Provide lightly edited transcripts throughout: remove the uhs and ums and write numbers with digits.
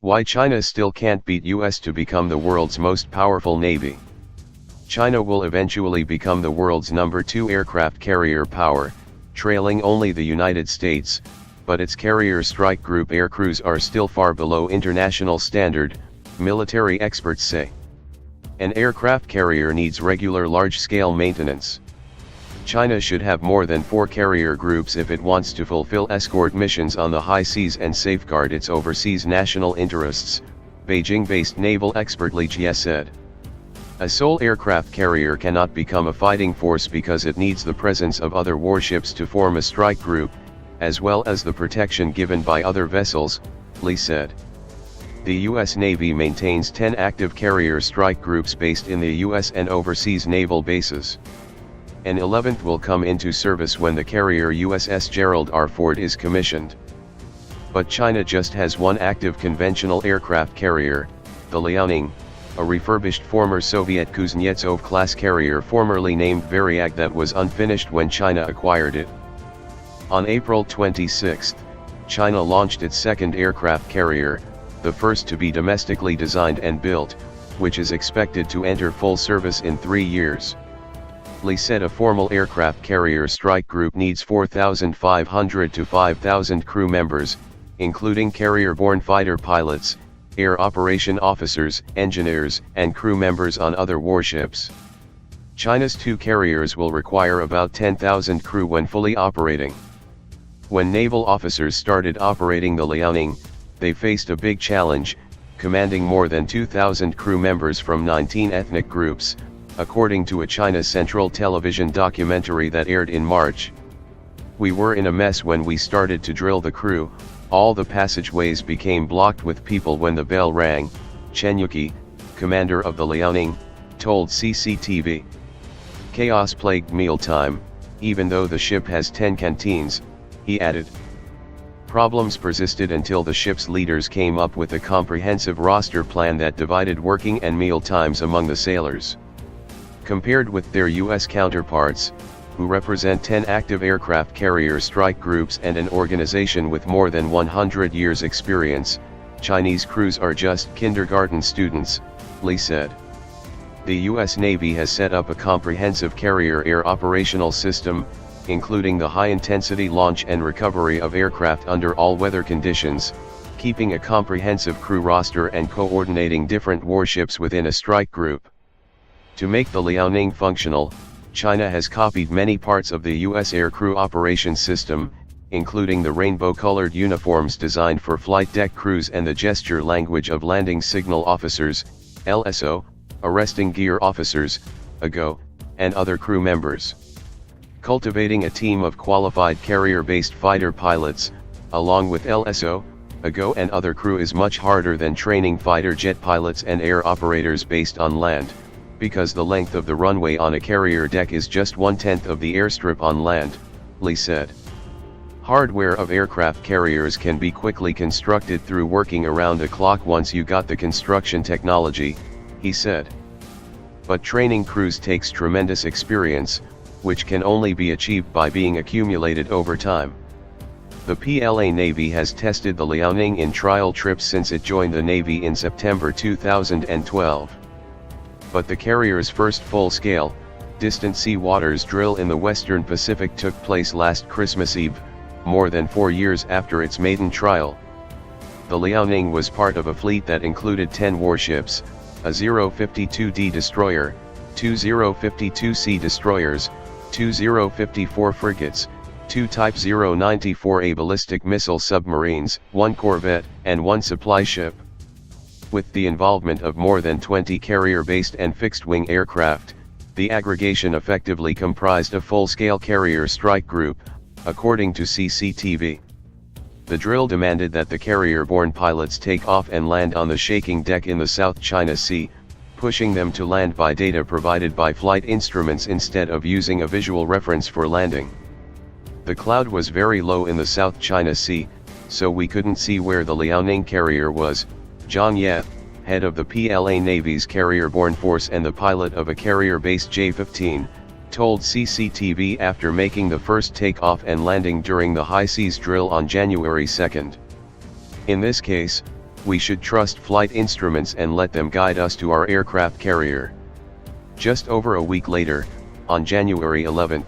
Why China still can't beat US to become the world's most powerful navy. China will eventually become the world's #2 aircraft carrier power, trailing only the United States, but its carrier strike group air crews are still far below international standard, military experts say. An aircraft carrier needs regular large-scale maintenance. China should have more than 4 carrier groups if it wants to fulfill escort missions on the high seas and safeguard its overseas national interests, Beijing-based naval expert Li Jie said. A sole aircraft carrier cannot become a fighting force because it needs the presence of other warships to form a strike group, as well as the protection given by other vessels, Li said. The U.S. Navy maintains 10 active carrier strike groups based in the U.S. and overseas naval bases. An 11th will come into service when the carrier USS Gerald R. Ford is commissioned. But China just has one active conventional aircraft carrier, the Liaoning, a refurbished former Soviet Kuznetsov-class carrier formerly named Varyag that was unfinished when China acquired it. On April 26, China launched its second aircraft carrier, the first to be domestically designed and built, which is expected to enter full service in 3 years. Li said a formal aircraft carrier strike group needs 4,500 to 5,000 crew members, including carrier-borne fighter pilots, air operation officers, engineers, and crew members on other warships. China's 2 carriers will require about 10,000 crew when fully operating. When naval officers started operating the Liaoning, they faced a big challenge, commanding more than 2,000 crew members from 19 ethnic groups, according to a China Central Television documentary that aired in March. We were in a mess when we started to drill the crew. All the passageways became blocked with people when the bell rang, Chen Yuqi, commander of the Liaoning, told CCTV. Chaos plagued mealtime, even though the ship has 10 canteens, he added. Problems persisted until the ship's leaders came up with a comprehensive roster plan that divided working and meal times among the sailors. Compared with their U.S. counterparts, who represent 10 active aircraft carrier strike groups and an organization with more than 100 years experience, Chinese crews are just kindergarten students, Li said. The U.S. Navy has set up a comprehensive carrier air operational system, including the high-intensity launch and recovery of aircraft under all weather conditions, keeping a comprehensive crew roster and coordinating different warships within a strike group. To make the Liaoning functional, China has copied many parts of the U.S. air crew operations system, including the rainbow-colored uniforms designed for flight deck crews and the gesture language of landing signal officers, LSO, arresting gear officers, AGO, and other crew members. Cultivating a team of qualified carrier-based fighter pilots, along with LSO, AGO and other crew is much harder than training fighter jet pilots and air operators based on land, because the length of the runway on a carrier deck is just 1/10 of the airstrip on land, Li said. Hardware of aircraft carriers can be quickly constructed through working around the clock once you got the construction technology, he said. But training crews takes tremendous experience, which can only be achieved by being accumulated over time. The PLA Navy has tested the Liaoning in trial trips since it joined the Navy in September 2012. But the carrier's first full-scale, distant sea waters drill in the Western Pacific took place last Christmas Eve, more than 4 years after its maiden trial. The Liaoning was part of a fleet that included 10 warships, a 052D destroyer, 2 052C destroyers, 2 054 frigates, 2 Type 094A ballistic missile submarines, 1 corvette, and 1 supply ship. With the involvement of more than 20 carrier-based and fixed-wing aircraft, the aggregation effectively comprised a full-scale carrier strike group, according to CCTV. The drill demanded that the carrier-borne pilots take off and land on the shaking deck in the South China Sea, pushing them to land by data provided by flight instruments instead of using a visual reference for landing. The cloud was very low in the South China Sea, so we couldn't see where the Liaoning carrier was, Zhang Ye, head of the PLA Navy's carrier-borne force and the pilot of a carrier-based J-15, told CCTV after making the first takeoff and landing during the high seas drill on January 2. In this case, We should trust flight instruments and let them guide us to our aircraft carrier. Just over a week later, on January 11,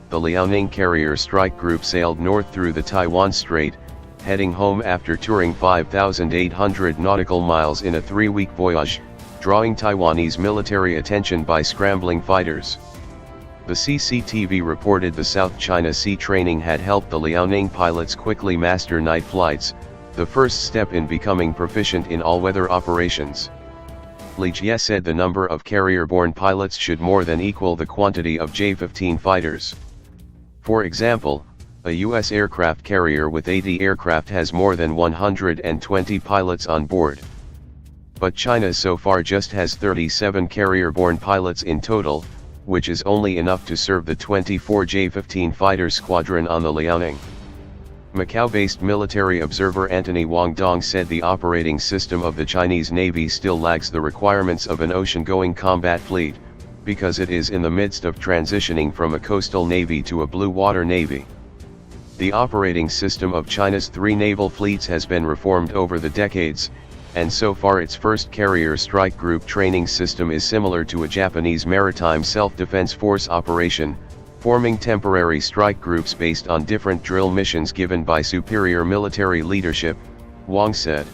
the Liaoning carrier strike group sailed north through the Taiwan Strait, heading home after touring 5,800 nautical miles in a 3-week voyage, drawing Taiwanese military attention by scrambling fighters. The CCTV reported the South China Sea training had helped the Liaoning pilots quickly master night flights, the first step in becoming proficient in all-weather operations. Li Jie said the number of carrier-borne pilots should more than equal the quantity of J-15 fighters. For example, a U.S. aircraft carrier with 80 aircraft has more than 120 pilots on board. But China so far just has 37 carrier-borne pilots in total, which is only enough to serve the 24 J-15 fighter squadron on the Liaoning. Macau-based military observer Anthony Wang Dong said the operating system of the Chinese Navy still lags the requirements of an ocean-going combat fleet, because it is in the midst of transitioning from a coastal navy to a blue water navy. The operating system of China's 3 naval fleets has been reformed over the decades, and so far its first carrier strike group training system is similar to a Japanese maritime self-defense force operation, forming temporary strike groups based on different drill missions given by superior military leadership, Wang said.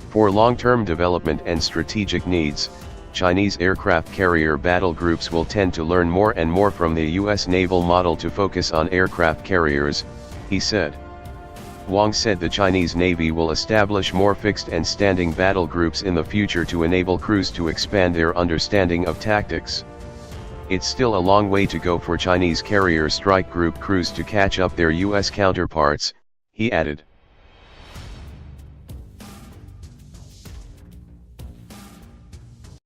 For long-term development and strategic needs, Chinese aircraft carrier battle groups will tend to learn more and more from the U.S. naval model to focus on aircraft carriers, he said. Wang said the Chinese Navy will establish more fixed and standing battle groups in the future to enable crews to expand their understanding of tactics. It's still a long way to go for Chinese carrier strike group crews to catch up their U.S. counterparts, he added.